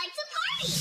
like to party!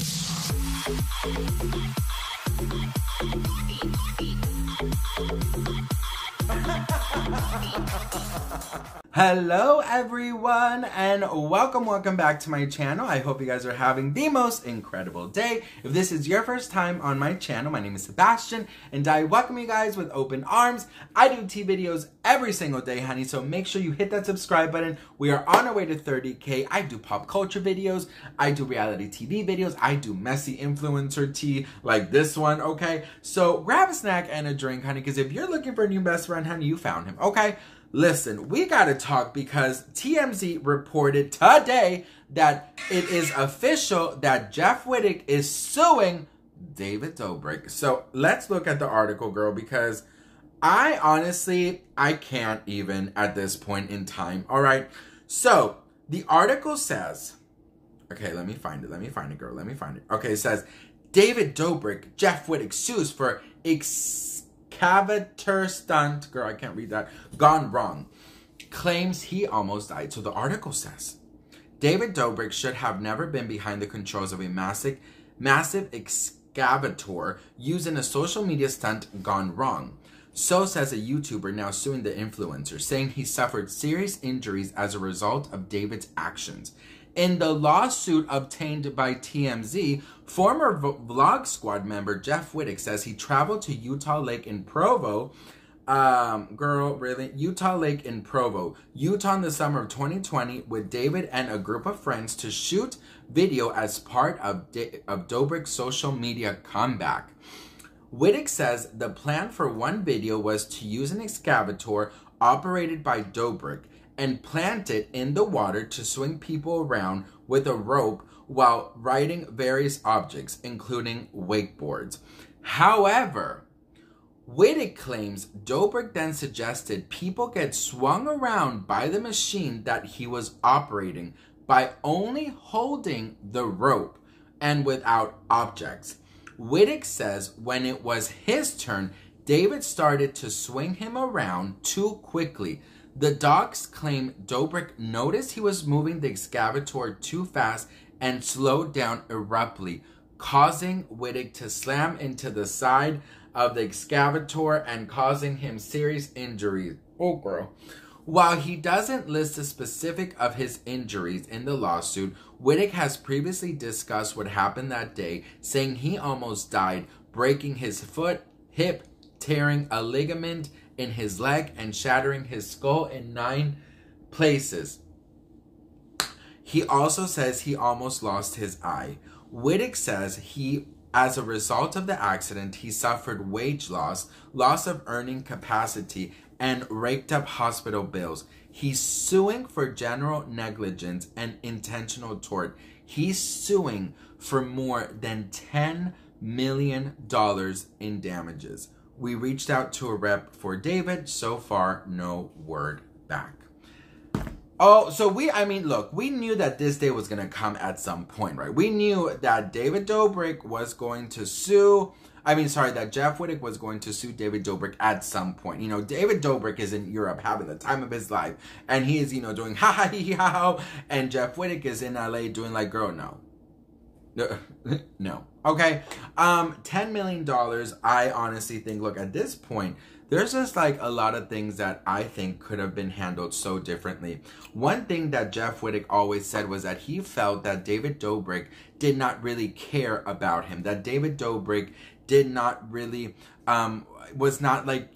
Hello everyone and welcome back to my channel. I hope you guys are having the most incredible day. If this is your first time on my channel, my name is Sebastian and I welcome you guys with open arms. I do tea videos every single day, honey, so make sure you hit that subscribe button. We are on our way to 30K. I do pop culture videos, I do reality TV videos, I do messy influencer tea like this one, okay? So grab a snack and a drink, honey, because if you're looking for a new best friend, honey, you found him, okay? Listen, we gotta talk because TMZ reported today that it is official that Jeff Wittek is suing David Dobrik. So let's look at the article, girl, because I can't even at this point in time. All right. So the article says, okay, let me find it, girl. Let me find it. Okay, it says, David Dobrik, Jeff Wittek sues for excavator stunt, girl, I can't read that, gone wrong, claims he almost died. So the article says, David Dobrik should have never been behind the controls of a massive excavator used in a social media stunt gone wrong. So says a YouTuber now suing the influencer, saying he suffered serious injuries as a result of David's actions. In the lawsuit obtained by TMZ, former Vlog Squad member Jeff Wittek says he traveled to Utah Lake in Provo, Utah Lake in Provo, Utah in the summer of 2020 with David and a group of friends to shoot video as part of Dobrik's social media comeback. Wittek says the plan for one video was to use an excavator operated by Dobrik and plant it in the water to swing people around with a rope while riding various objects, including wakeboards. However, Wittek claims Dobrik then suggested people get swung around by the machine that he was operating by only holding the rope and without objects. Wittek says when it was his turn, David started to swing him around too quickly. The docs claim Dobrik noticed he was moving the excavator too fast and slowed down abruptly, causing Wittek to slam into the side of the excavator and causing him serious injuries. Oh, girl. While he doesn't list the specific of his injuries in the lawsuit, Wittek has previously discussed what happened that day, saying he almost died, breaking his foot, hip, tearing a ligament in his leg, and shattering his skull in 9 places. He also says he almost lost his eye. Wittek says as a result of the accident, he suffered wage loss, loss of earning capacity, and raked up hospital bills. He's suing for general negligence and intentional tort. He's suing for more than $10 million in damages. We reached out to a rep for David. So far, no word back. Oh, so look, we knew that this day was going to come at some point, right? We knew that David Dobrik was going to that Jeff Wittek was going to sue David Dobrik at some point. You know, David Dobrik is in Europe having the time of his life. And he is, doing ha ha hee ha, and Jeff Wittek is in LA doing like, girl, no. No. Okay. $10 million. I honestly think, look, at this point, there's just like a lot of things that I think could have been handled so differently. One thing that Jeff Wittek always said was that he felt that David Dobrik did not really care about him. That David Dobrik did not really, was not like,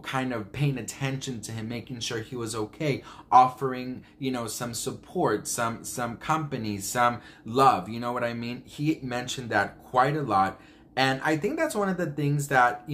kind of paying attention to him, making sure he was okay, offering, some support, some company, some love, you know what I mean? He mentioned that quite a lot. And I think that's one of the things that,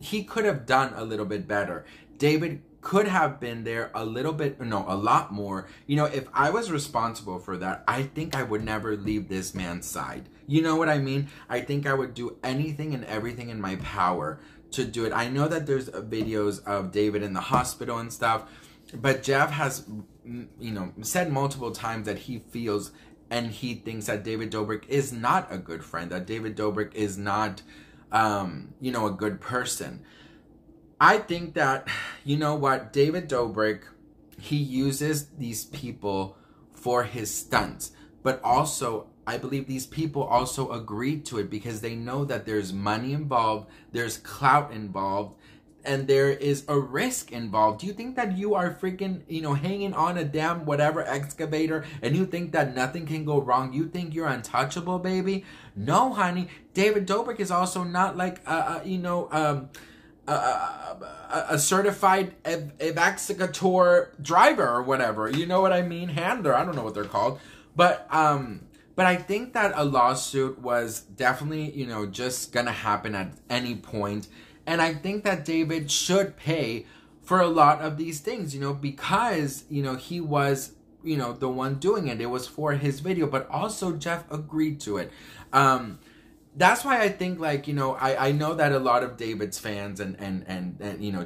he could have done a little bit better. David could have been there a lot more. If I was responsible for that, I think I would never leave this man's side. You know what I mean? I think I would do anything and everything in my power to do it. I know that there's videos of David in the hospital and stuff, but Jeff has, said multiple times that he feels and he thinks that David Dobrik is not a good friend, that David Dobrik is not, a good person. I think that, David Dobrik, he uses these people for his stunts, but also I believe these people also agreed to it because they know that there's money involved, there's clout involved, and there is a risk involved. Do you think that you are freaking, hanging on a damn whatever excavator and you think that nothing can go wrong? You think you're untouchable, baby? No, honey. David Dobrik is also not like, a certified evacuator driver or whatever. You know what I mean? Handler. I don't know what they're called. But I think that a lawsuit was definitely, just gonna happen at any point. And I think that David should pay for a lot of these things, because, he was, the one doing it. It was for his video, but also Jeff agreed to it. That's why I think, like, I know that a lot of David's fans and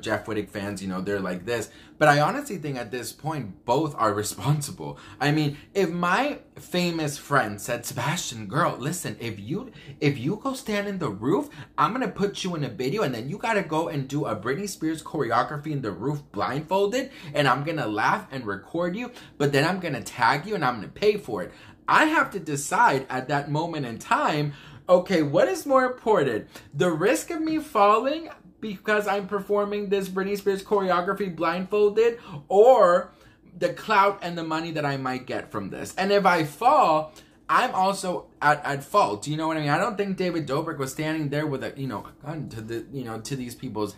Jeff Wittek fans, they're like this. But I honestly think at this point, both are responsible. I mean, if my famous friend said, Sebastian, girl, listen, if you go stand in the roof, I'm going to put you in a video and then you got to go and do a Britney Spears choreography in the roof blindfolded. And I'm going to laugh and record you. But then I'm going to tag you and I'm going to pay for it. I have to decide at that moment in time, okay, what is more important? The risk of me falling because I'm performing this Britney Spears choreography blindfolded, or the clout and the money that I might get from this? And if I fall, I'm also at fault. You know what I mean? I don't think David Dobrik was standing there with a, gun to the, to these people's,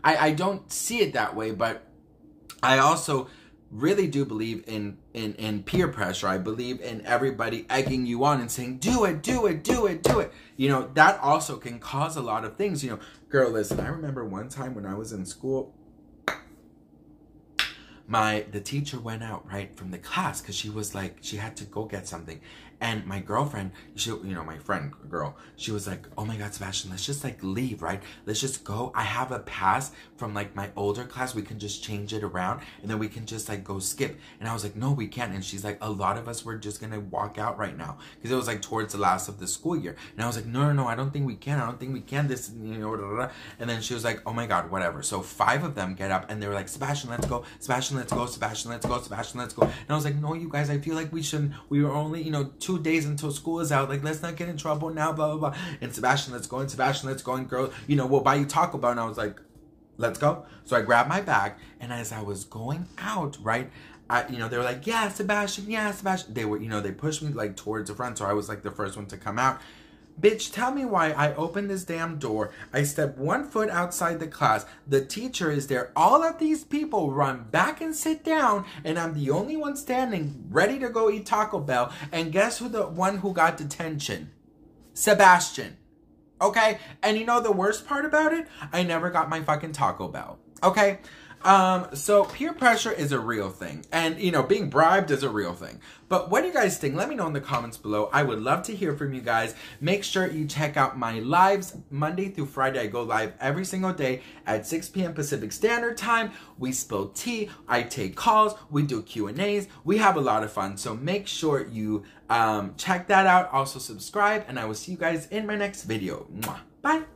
I don't see it that way, but I also really do believe in peer pressure. I believe in everybody egging you on and saying, do it, do it, do it, do it. That also can cause a lot of things. Girl, listen, I remember one time when I was in school, the teacher went out, right, from the class because she was like, she had to go get something. And my girlfriend, my friend girl, she was like, oh my God, Sebastian, let's just like leave, right? Let's just go. I have a pass from like my older class. We can just change it around and then we can just like go skip. And I was like, no, we can't. And she's like, a lot of us were just going to walk out right now because it was like towards the last of the school year. And I was like, no, I don't think we can. I don't think we can. This, blah, blah, blah. And then she was like, oh my God, whatever. So 5 of them get up and they were like, Sebastian, let's go. Sebastian, let's go. Sebastian, let's go. Sebastian, let's go. And I was like, no, you guys, I feel like we shouldn't. We were only, 2 days until school is out. Like, let's not get in trouble now, blah, blah, blah. And Sebastian, let's go. And Sebastian, let's go. And girl, we'll buy you Taco Bell. And I was like, let's go. So I grabbed my bag. And as I was going out, right, they were like, yeah, Sebastian, yeah, Sebastian. They were, they pushed me like towards the front. So I was like the first one to come out. Bitch, tell me why I opened this damn door. I step 1 foot outside the class. The teacher is there. All of these people run back and sit down. And I'm the only one standing ready to go eat Taco Bell. And guess who the one who got detention? Sebastian. Okay? And the worst part about it? I never got my fucking Taco Bell. Okay? So peer pressure is a real thing. And, being bribed is a real thing. But what do you guys think? Let me know in the comments below. I would love to hear from you guys. Make sure you check out my lives Monday through Friday. I go live every single day at 6 p.m. Pacific Standard Time. We spill tea. I take calls. We do Q&As. We have a lot of fun. So make sure you check that out. Also subscribe. And I will see you guys in my next video. Mwah. Bye.